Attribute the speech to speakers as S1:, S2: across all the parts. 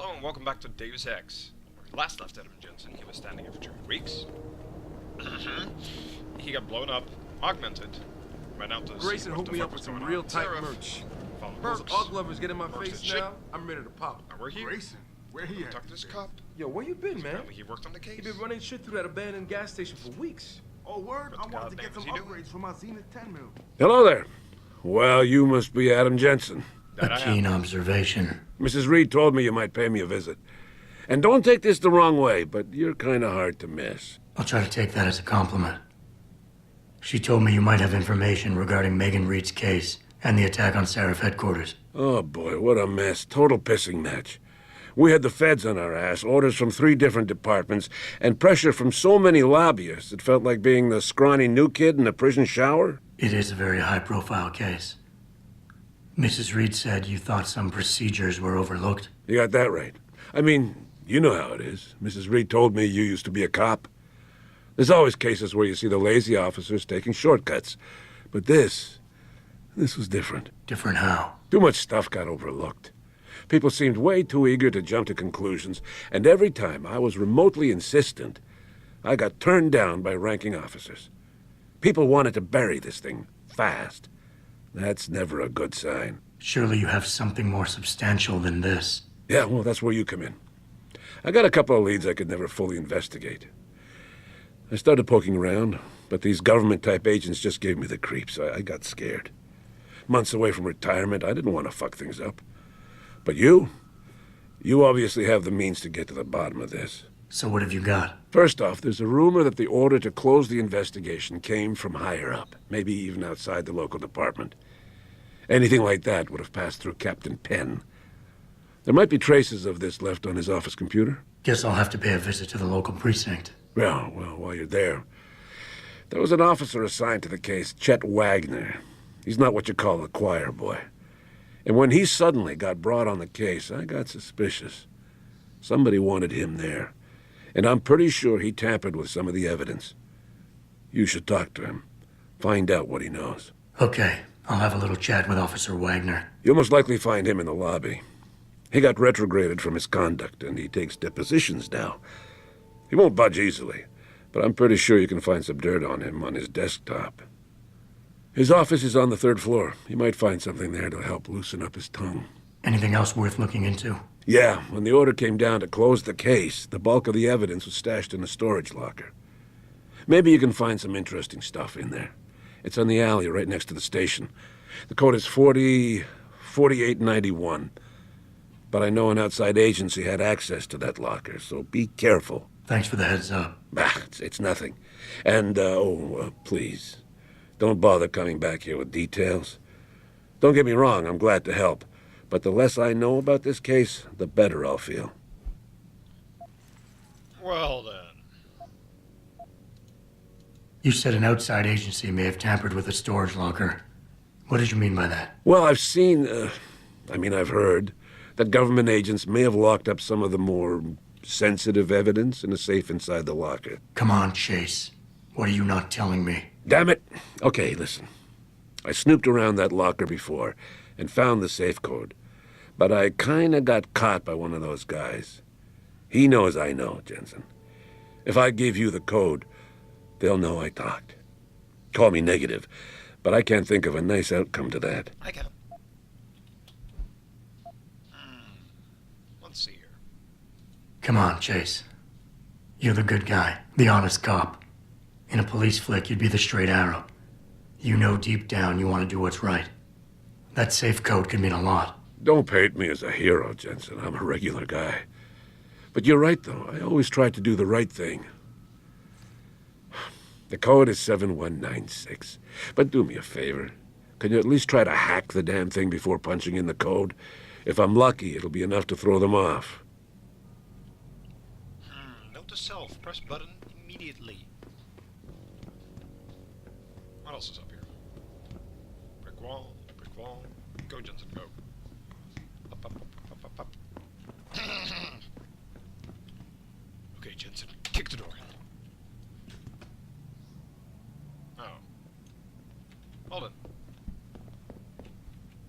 S1: Hello and welcome back to Deus Ex. Where we last left Adam Jensen, he was standing here for 2 weeks. He got blown up, augmented, ran out to the
S2: Grayson hooked me up with some real tight merch. First, all lovers get in my face now. I'm ready to pop.
S1: And we're here.
S2: Grayson, where he at?
S1: Talk to this cop.
S2: Yo, where you been, man?
S1: He worked on the case.
S2: He been running shit through that abandoned gas station for weeks.
S3: Oh, word? I
S1: What
S3: wanted to
S1: goddamn
S3: get some
S1: is he doing?
S3: upgrades for my Zenith 10 mil.
S4: Hello there. Well, you must be Adam Jensen.
S1: That I
S5: A keen
S1: have.
S5: observation.
S4: Mrs. Reed told me you might pay me a visit. And don't take this the wrong way, but you're kind of hard to miss.
S5: I'll try to take that as a compliment. She told me you might have information regarding Megan Reed's case and the attack on Seraph headquarters.
S4: Oh boy, what a mess. Total pissing match. We had the feds on our ass, orders from 3 different departments, and pressure from so many lobbyists it felt like being the scrawny new kid in a prison shower.
S5: It is a very high-profile case. Mrs. Reed said you thought some procedures were overlooked.
S4: You got that right. I mean, you know how it is. Mrs. Reed told me you used to be a cop. There's always cases where you see the lazy officers taking shortcuts. But this was different.
S5: Different how?
S4: Too much stuff got overlooked. People seemed way too eager to jump to conclusions, and every time I was remotely insistent, I got turned down by ranking officers. People wanted to bury this thing fast. That's never a good sign.
S5: Surely you have something more substantial than this.
S4: Yeah, well, that's where you come in. I got a couple of leads I could never fully investigate. I started poking around, but these government-type agents just gave me the creeps. I got scared. Months away from retirement, I didn't want to fuck things up. But you obviously have the means to get to the bottom of this.
S5: So what have you got?
S4: First off, there's a rumor that the order to close the investigation came from higher up, maybe even outside the local department. Anything like that would have passed through Captain Penn. There might be traces of this left on his office computer.
S5: Guess I'll have to pay a visit to the local precinct.
S4: Well, while you're there, there was an officer assigned to the case, Chet Wagner. He's not what you call a choir boy. And when he suddenly got brought on the case, I got suspicious. Somebody wanted him there. And I'm pretty sure he tampered with some of the evidence. You should talk to him. Find out what he knows.
S5: Okay, I'll have a little chat with Officer Wagner.
S4: You'll most likely find him in the lobby. He got retrograded from his conduct, and he takes depositions now. He won't budge easily, but I'm pretty sure you can find some dirt on him on his desktop. His office is on the 3rd floor. You might find something there to help loosen up his tongue.
S5: Anything else worth looking into?
S4: Yeah, when the order came down to close the case, the bulk of the evidence was stashed in a storage locker. Maybe you can find some interesting stuff in there. It's on the alley right next to the station. The code is 4891. But I know an outside agency had access to that locker, so be careful.
S5: Thanks for the heads up.
S4: It's nothing. And, please, don't bother coming back here with details. Don't get me wrong, I'm glad to help. But the less I know about this case, the better I'll feel.
S1: Well then.
S5: You said an outside agency may have tampered with a storage locker. What did you mean by that?
S4: Well, I've heard that government agents may have locked up some of the more sensitive evidence in a safe inside the locker.
S5: Come on, Chase. What are you not telling me?
S4: Damn it! Okay, listen. I snooped around that locker before and found the safe code. But I kinda got caught by one of those guys. He knows I know, Jensen. If I give you the code, they'll know I talked. Call me negative, but I can't think of a nice outcome to that.
S1: I can. Let's see here.
S5: Come on, Chase. You're the good guy, the honest cop. In a police flick, you'd be the straight arrow. You know deep down you want to do what's right. That safe code could mean a lot.
S4: Don't paint me as a hero, Jensen. I'm a regular guy. But you're right, though. I always try to do the right thing. The code is 7196. But do me a favor. Can you at least try to hack the damn thing before punching in the code? If I'm lucky, it'll be enough to throw them off.
S1: Note to self, press button immediately. What else is up here? Brick wall, go Jensen, go. Up. Okay, Jensen, kick the door in. Oh. Hold it.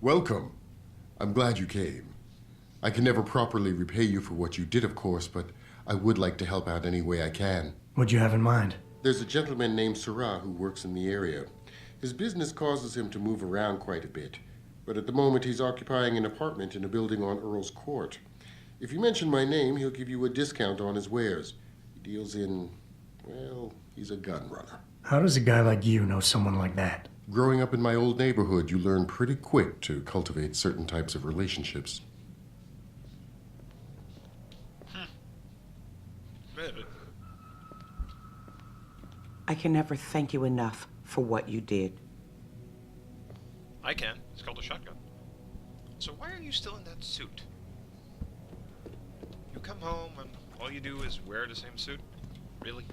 S3: Welcome. I'm glad you came. I can never properly repay you for what you did, of course, but I would like to help out any way I can.
S5: What'd you have in mind?
S3: There's a gentleman named Sarah who works in the area. His business causes him to move around quite a bit, but at the moment he's occupying an apartment in a building on Earl's Court. If you mention my name, he'll give you a discount on his wares. He deals in, well, he's a gun runner.
S5: How does a guy like you know someone like that?
S3: Growing up in my old neighborhood, you learn pretty quick to cultivate certain types of relationships.
S6: I can never thank you enough for what you did.
S1: I can. It's called a shotgun. So why are you still in that suit? You come home and all you do is wear the same suit? Really?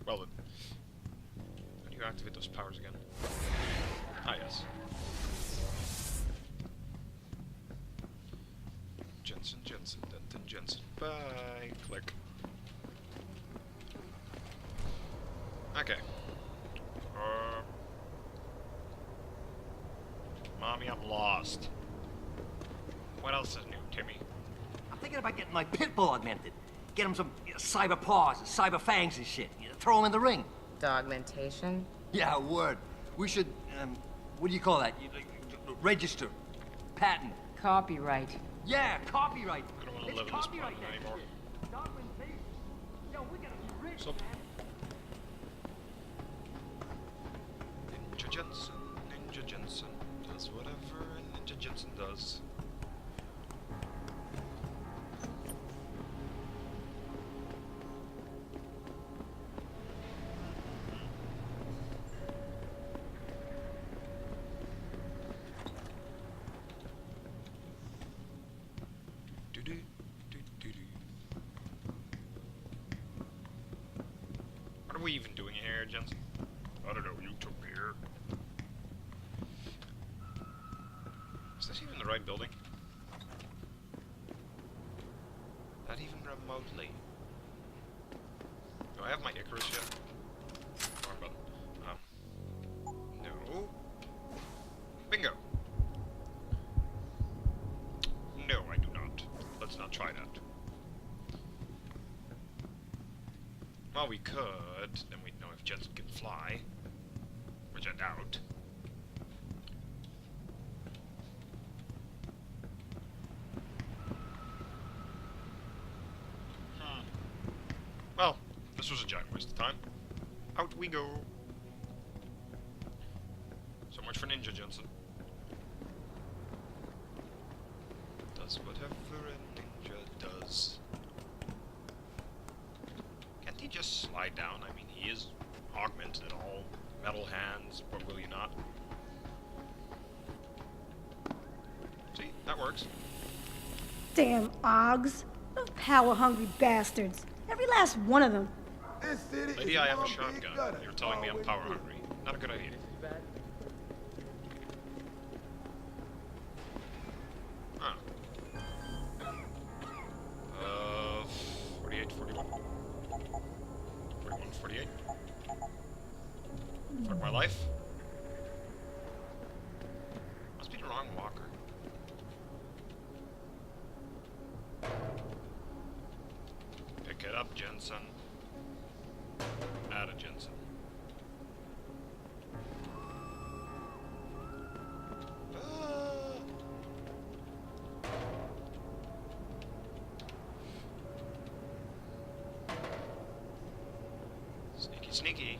S1: Well then. How do you activate those powers again? Ah, yes. Jensen, Denton, Jensen. Bye. Click. Okay. Mommy, I'm lost. What else is new, Timmy?
S7: I'm thinking about getting my pit bull augmented. Get him some cyber paws, cyber fangs and shit. Throw him in the ring.
S8: Dogmentation?
S7: Yeah, word. We should, what do you call that? Register. Patent.
S8: Copyright.
S7: Yeah, copyright.
S1: I don't want to live in this planet anymore.
S7: Dogmentation. Yo, we gotta be rich,
S1: So,
S7: man.
S1: Ninja Jensen does whatever Ninja Jensen does. What are we even doing here, Jensen? I don't know, you took me here. Is this even the right building? Not even remotely. Do I have my Icarus yet? Wrong button. No. Bingo! No, I do not. Let's not try that. Well, we could, then we'd know if Jensen can fly. Which I doubt. Well, this was a giant waste of time. Out we go. So much for Ninja Jensen. Does whatever a ninja does. Can't he just slide down? I mean, he is augmented and all. Metal hands, but will you not? See, that works.
S9: Damn Oggs. Those power-hungry bastards. Every last one of them.
S1: Lady, I have a shotgun. You're telling me I'm power hungry. Not a good idea. Huh. 48, 41. 41, 48. Fuck my life. Must be the wrong walker. Pick it up, Jensen. Add a Jensen. Sneaky, sneaky.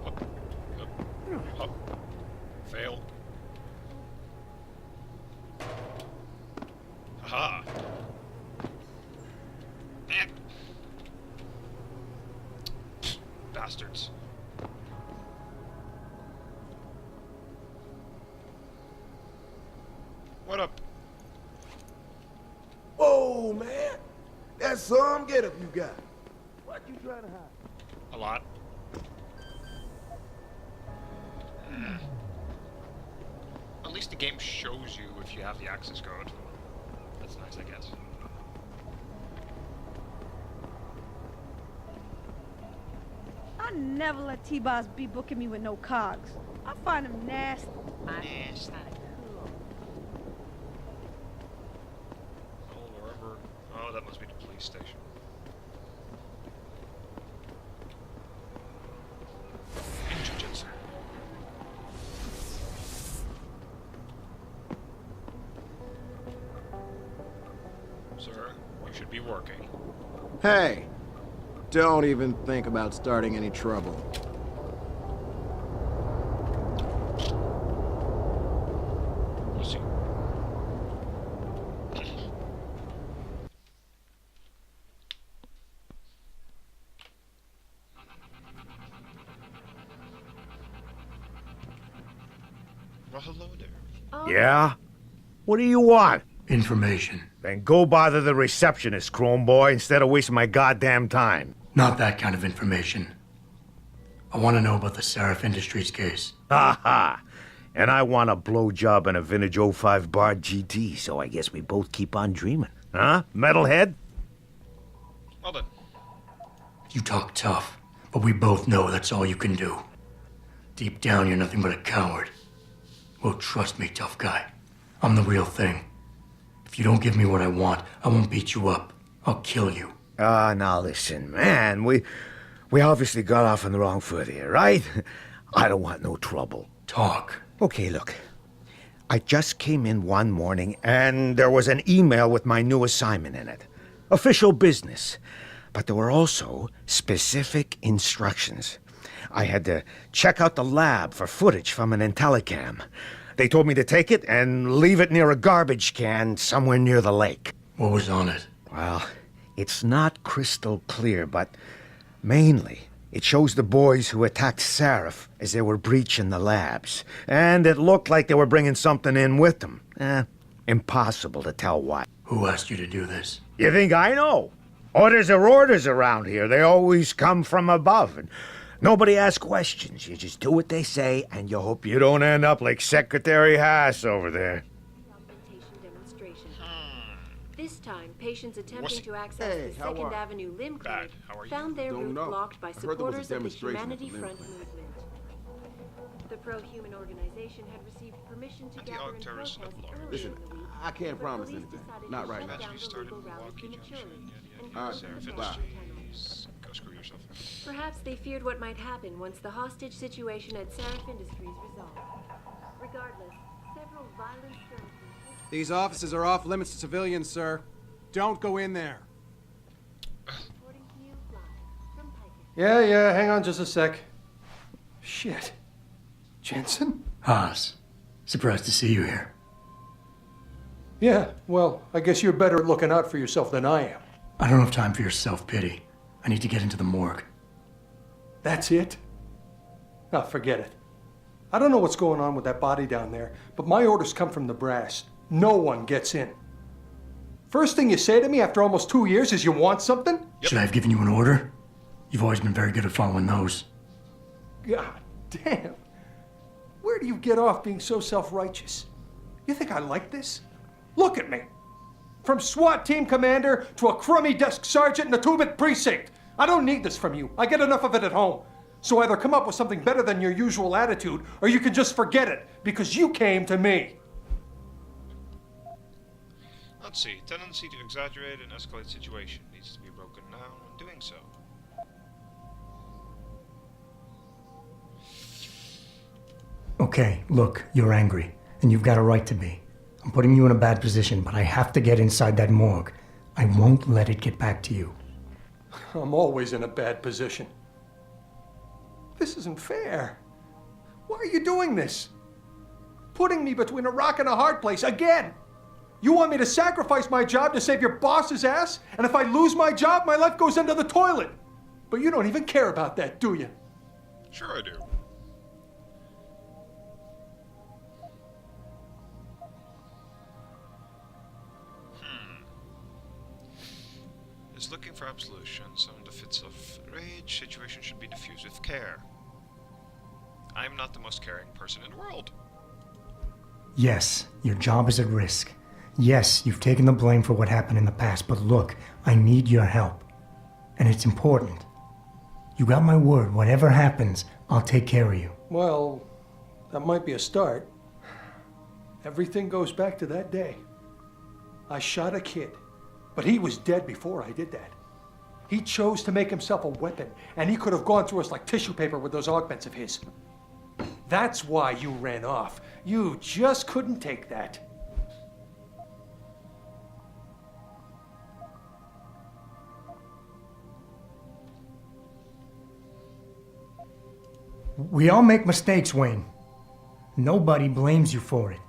S1: Up, up, up. Fail. Haha. Bastards. What up?
S2: Whoa, man. That's some getup you got. What you trying to hide?
S1: A lot. At least the game shows you if you have the access code. That's nice, I guess.
S9: I never let T-Boss be booking me with no cogs. I find them nasty.
S1: Nasty. Oh, wherever. Oh, that must be the police station. Enter, Jensen. Sir, you should be working.
S10: Hey, don't even think about starting any trouble.
S1: We'll see. Well, hello there.
S11: Yeah? What do you want?
S5: Information.
S11: Then go bother the receptionist, Chrome Boy, instead of wasting my goddamn time.
S5: Not that kind of information. I want to know about the Seraph Industries case.
S11: Ha ha! And I want a blowjob and a vintage '05 Bard GT, so I guess we both keep on dreaming. Huh, Metalhead?
S1: Well then.
S5: You talk tough, but we both know that's all you can do. Deep down, you're nothing but a coward. Well, trust me, tough guy. I'm the real thing. If you don't give me what I want, I won't beat you up. I'll kill you.
S11: Now listen, man, we obviously got off on the wrong foot here, right? I don't want no trouble.
S5: Talk.
S11: Okay, look. I just came in one morning and there was an email with my new assignment in it. Official business. But there were also specific instructions. I had to check out the lab for footage from an IntelliCam. They told me to take it and leave it near a garbage can somewhere near the lake.
S5: What was on it?
S11: Well, it's not crystal clear, but mainly it shows the boys who attacked Seraph as they were breaching the labs. And it looked like they were bringing something in with them. Impossible to tell what.
S5: Who asked you to do this?
S11: You think I know? Orders are orders around here. They always come from above. And nobody asks questions. You just do what they say, and you hope you don't end up like Secretary Haas over there.
S12: This time, patients attempting to access the 2nd Avenue Limb Clinic found their route blocked by supporters of the Humanity Front movement. The pro-human organization had received permission to gather and protest earlier
S10: Listen,
S12: in the week.
S10: I can't promise anything. Not right now. All right, bye.
S1: Go screw yourself.
S12: Perhaps they feared what might happen once the hostage situation at Seraph Industries resolved. Regardless, several violent skirmishes...
S10: These offices are off limits to civilians, sir. Don't go in there.
S13: Yeah, hang on just a sec. Shit. Jensen?
S5: Haas. Surprised to see you here.
S13: Yeah, well, I guess you're better at looking out for yourself than I am.
S5: I don't have time for your self-pity. I need to get into the morgue.
S13: That's it? Oh, forget it. I don't know what's going on with that body down there, but my orders come from the brass. No one gets in. First thing you say to me after almost 2 years is you want something?
S5: Yep. Should I have given you an order? You've always been very good at following those.
S13: God damn. Where do you get off being so self-righteous? You think I like this? Look at me. From SWAT team commander to a crummy desk sergeant in the 2-bit precinct. I don't need this from you. I get enough of it at home. So either come up with something better than your usual attitude, or you can just forget it, because you came to me.
S1: Let's see. Tendency to exaggerate and escalate situation needs to be broken down when doing so.
S5: Okay, look, you're angry, and you've got a right to be. I'm putting you in a bad position, but I have to get inside that morgue. I won't let it get back to you.
S13: I'm always in a bad position. This isn't fair. Why are you doing this? Putting me between a rock and a hard place again. You want me to sacrifice my job to save your boss's ass? And if I lose my job, my life goes into the toilet. But you don't even care about that, do you?
S1: Sure I do. Is looking for absolution. Some of the fits of rage situation should be diffused with care. I'm not the most caring person in the world.
S5: Yes, your job is at risk. Yes, you've taken the blame for what happened in the past, but look, I need your help. And it's important. You got my word, whatever happens, I'll take care of you.
S13: Well, That might be a start. Everything goes back to that day. I shot a kid, but he was dead before I did that. He chose to make himself a weapon, and he could have gone through us like tissue paper with those augments of his. That's why you ran off. You just couldn't take that.
S5: We all make mistakes, Wayne. Nobody blames you for it.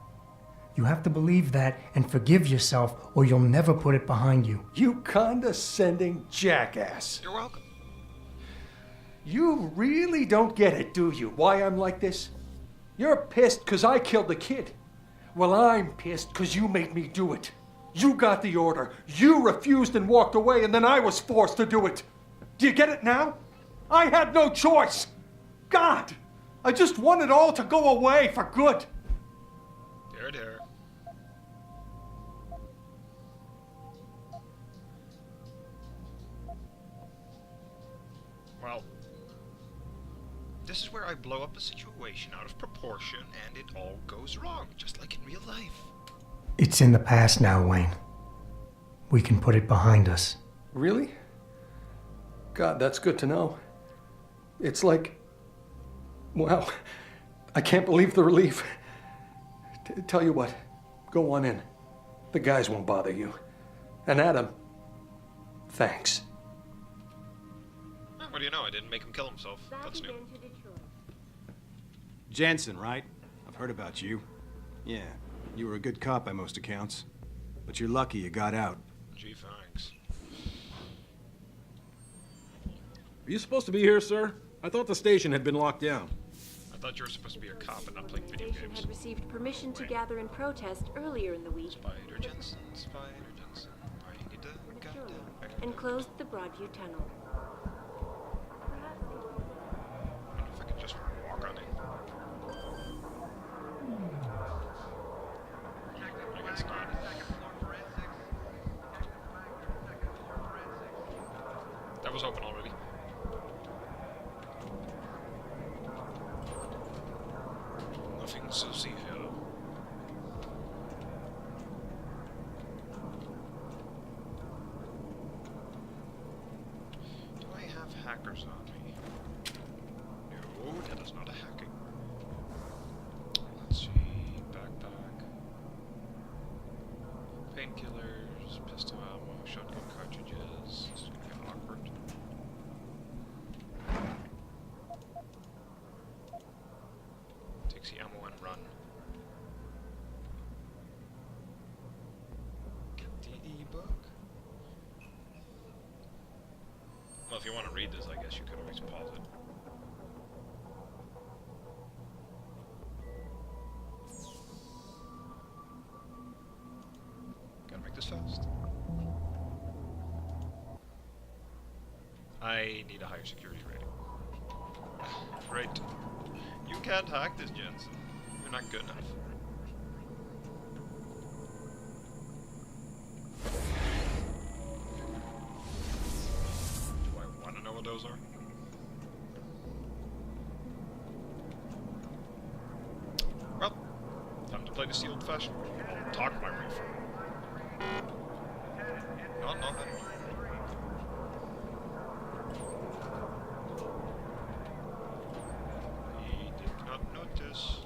S5: You have to believe that and forgive yourself, or you'll never put it behind you.
S13: You condescending jackass.
S1: You're welcome.
S13: You really don't get it, do you, why I'm like this? You're pissed because I killed the kid. Well, I'm pissed because you made me do it. You got the order. You refused and walked away, and then I was forced to do it. Do you get it now? I had no choice. God, I just want it all to go away for good.
S1: There. Well, this is where I blow up a situation out of proportion and it all goes wrong, just like in real life.
S5: It's in the past now, Wayne. We can put it behind us.
S13: Really? God, that's good to know. It's like, wow, I can't believe the relief. Tell you what, go on in. The guys won't bother you. And Adam, thanks.
S1: What do you know? I didn't make him kill himself. That's new.
S10: Jensen, right? I've heard about you. Yeah, you were a good cop by most accounts. But you're lucky you got out.
S1: Gee, thanks.
S2: Are you supposed to be here, sir? I thought the station had been locked down.
S1: I thought you were supposed to be a cop and not playing video
S12: The station
S1: games.
S12: had received permission to gather in protest earlier in the week.
S1: Spider Jensen. I need to
S12: and closed the Broadview Tunnel.
S1: I wonder if I could just walk on it. I guess not. That was open already. Nothing to see here. Do I have hackers on me? No, that is not a hacking. Let's see. Backpack. Painkillers, pistol ammo, shotgun cartridges. This is gonna get awkward. Takes the ammo and run. DD book? Well, if you want to read this, I guess you could always pause it. Gotta make this fast. I need a higher security rating. Right. You can't hack this, Jansen. You're not good enough. Do I want to know what those are? Well, time to play this the old-fashioned way. I'll talk my way through. No, nothing. He did not notice.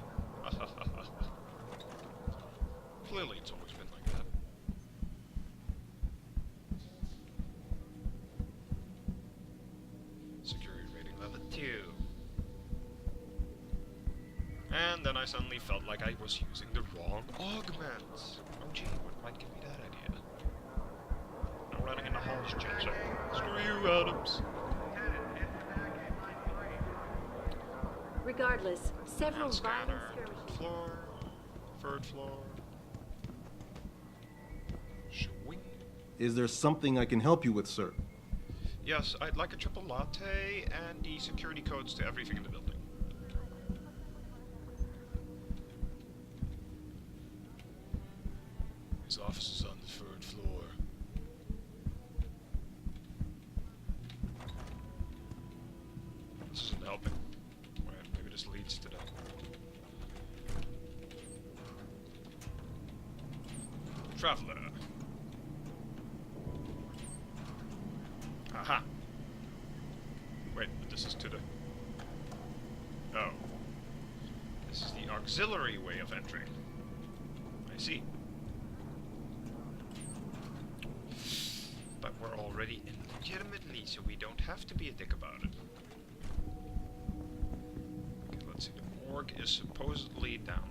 S1: Clearly, it's always been like that. Security rating level 2. And then I suddenly felt like I was using the wrong augments. Oh gee, what might give me that idea? I'm running in the house, Jansen. Screw you, Adams.
S12: Regardless, several violent
S1: Scanner.
S12: skirmishes.
S1: Floor. Third floor. Swing.
S10: Is there something I can help you with, sir?
S1: Yes, I'd like a triple latte and the security codes to everything in the building. His office is on the third floor. This isn't helping. Wait, maybe this leads to that. Traveler. Aha. Wait, but this is to the... Oh. This is the auxiliary way of entering. I see. But we're already in legitimately, so we don't have to be a dick about it. Okay, let's see. The morgue is supposedly down